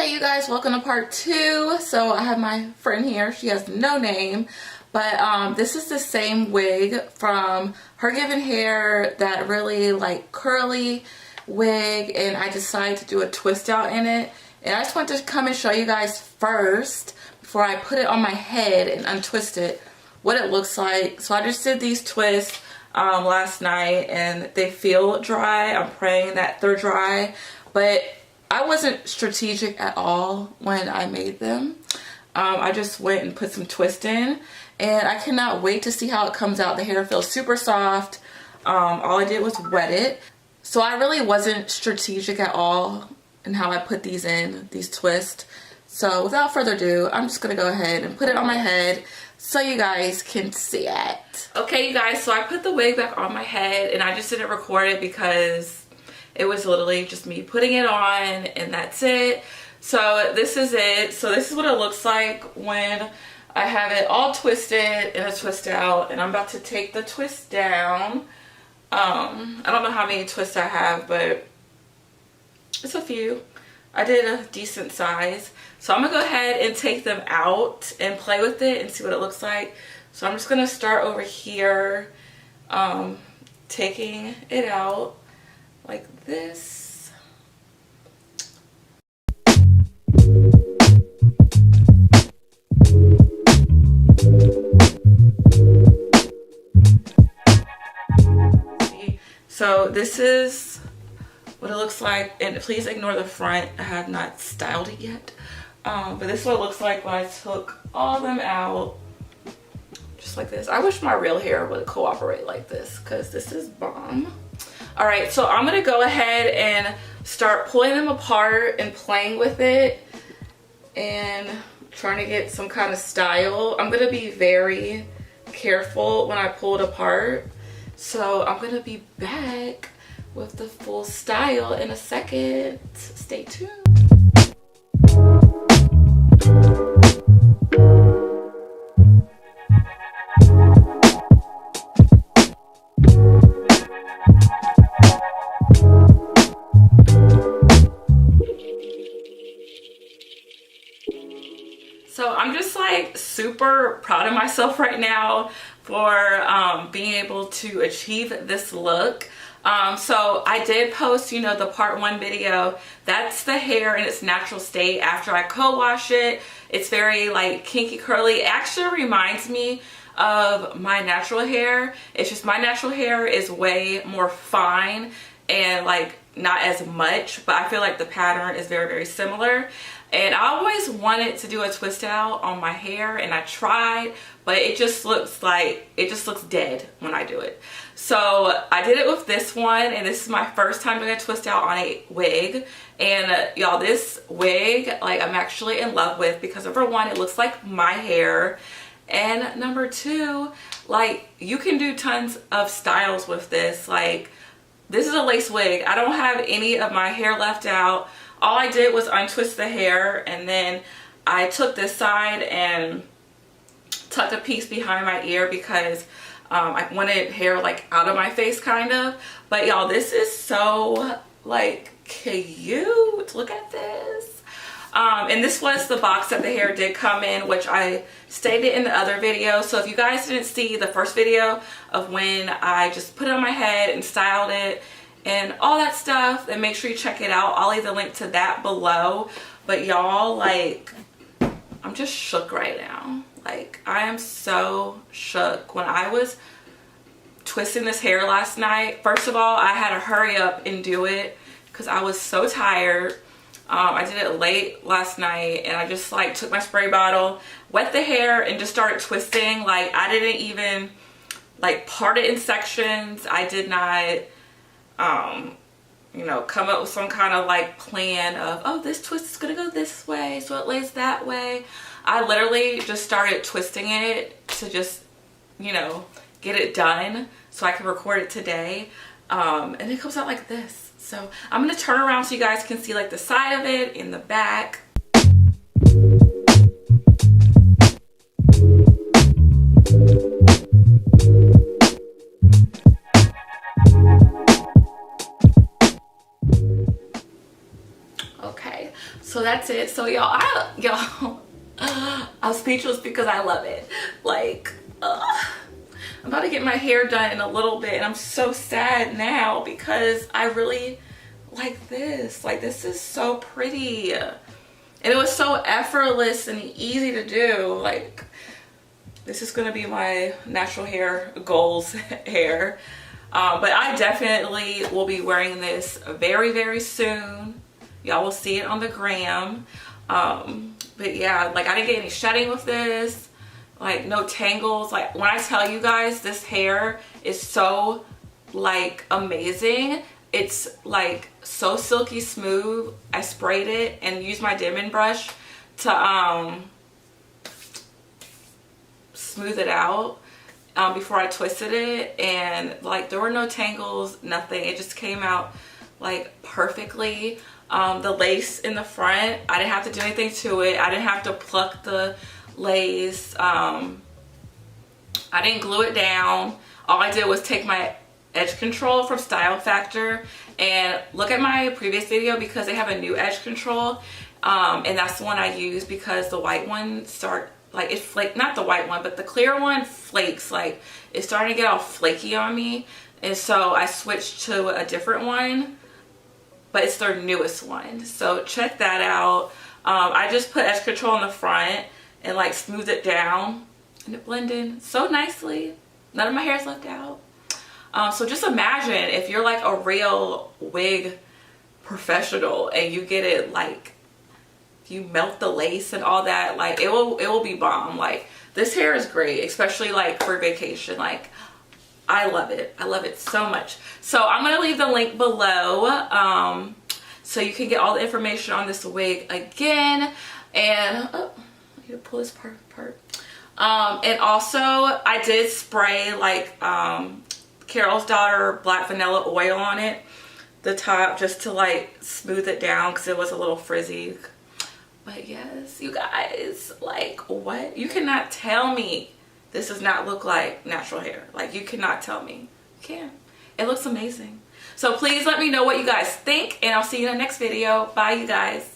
Okay, you guys, welcome to part 2. So I have my friend here. She has no name, but this is the same wig from HerGivenHair, that really like curly wig, and I decided to do a twist out in it. And I just want to come and show you guys first, before I put it on my head and untwist it, what it looks like. So I just did these twists last night and they feel dry. I'm praying that they're dry, but I wasn't strategic at all when I made them. I just went and put some twist in, and I cannot wait to see how it comes out. The hair feels super soft. All I did was wet it. So I really wasn't strategic at all in how I put these in, these twists. So without further ado, I'm just gonna go ahead and put it on my head so you guys can see it. Okay, you guys, so I put the wig back on my head and I just didn't record it because it was literally just me putting it on and that's it. So this is it. So this is what it looks like when I have it all twisted in a twist out, and I'm about to take the twist down. I don't know how many twists I have, but it's a few. I did a decent size. So I'm gonna go ahead and take them out and play with it and see what it looks like. So I'm just gonna start over here, taking it out like this. So this is what it looks like, and please ignore the front. I have not styled it yet, but this is what it looks like when I took all of them out, just like this. I wish my real hair would cooperate like this, because this is bomb. All right, so I'm gonna go ahead and start pulling them apart and playing with it and trying to get some kind of style. I'm gonna be very careful when I pull it apart. So I'm gonna be back with the full style in a second. Stay tuned. So I'm just like super proud of myself right now for being able to achieve this look. So I did post, you know, the part 1 video. That's the hair in its natural state after I co-wash it. It's very like kinky curly. It actually reminds me of my natural hair. It's just my natural hair is way more fine and like not as much, but I feel like the pattern is very, very similar. And I always wanted to do a twist out on my hair, and I tried, but it just looks like, it just looks dead when I do it. So I did it with this one, and this is my first time doing a twist out on a wig. And y'all, this wig, like, I'm actually in love with, because number 1, it looks like my hair, and number 2, like, you can do tons of styles with this. Like, this is a lace wig. I don't have any of my hair left out. All I did was untwist the hair, and then I took this side and tucked a piece behind my ear because I wanted hair like out of my face kind of. But y'all, this is so like cute. Look at this. And this was the box that the hair did come in, which I stated in the other video. So if you guys didn't see the first video of when I just put it on my head and styled it and all that stuff, then make sure you check it out. I'll leave the link to that below. But y'all, like, I'm just shook right now. Like, I am so shook. When I was twisting this hair last night, first of all, I had to hurry up and do it because I was so tired. I did it late last night, and I just like took my spray bottle, wet the hair, and just started twisting. Like, I didn't even like part it in sections. I did not you know, come up with some kind of like plan of, oh, this twist is gonna go this way so it lays that way. I literally just started twisting it to just, you know, get it done so I can record it today. And it comes out like this. So I'm gonna turn around so you guys can see like the side of it in the back. So that's it. So y'all, I'm speechless because I love it. Like, I'm about to get my hair done in a little bit, and I'm so sad now because I really like this. Like, this is so pretty, and it was so effortless and easy to do. Like, this is gonna be my natural hair goals hair. But I definitely will be wearing this very, very soon. Y'all will see it on the gram. But yeah, like, I didn't get any shedding with this. Like, no tangles. Like, when I tell you guys, this hair is so, like, amazing. It's like so silky smooth. I sprayed it and used my Denman brush to smooth it out before I twisted it, and like, there were no tangles, nothing. It just came out like perfectly. The lace in the front, I didn't have to do anything to it. I didn't have to pluck the lace. I didn't glue it down. All I did was take my edge control from Style Factor, and look at my previous video because they have a new edge control, and that's the one I use because the white one it flaked, not the white one, but the clear one flakes. Like, it's starting to get all flaky on me, and so I switched to a different one, but it's their newest one, so check that out. I just put edge control in the front and like smoothed it down, and it blended so nicely. None of my hair is left out. So just imagine if you're like a real wig professional and you get it, like, you melt the lace and all that, like, it will be bomb. Like, this hair is great, especially like for vacation. Like, I love it. I love it so much. So I'm gonna leave the link below so you can get all the information on this wig again. And I need to pull this part apart. And also, I did spray like Carol's Daughter Black Vanilla oil on it, the top, just to like smooth it down because it was a little frizzy. But yes, you guys, like, what? You cannot tell me this does not look like natural hair. Like, you cannot tell me. You can. It looks amazing. So please let me know what you guys think, and I'll see you in the next video. Bye, you guys.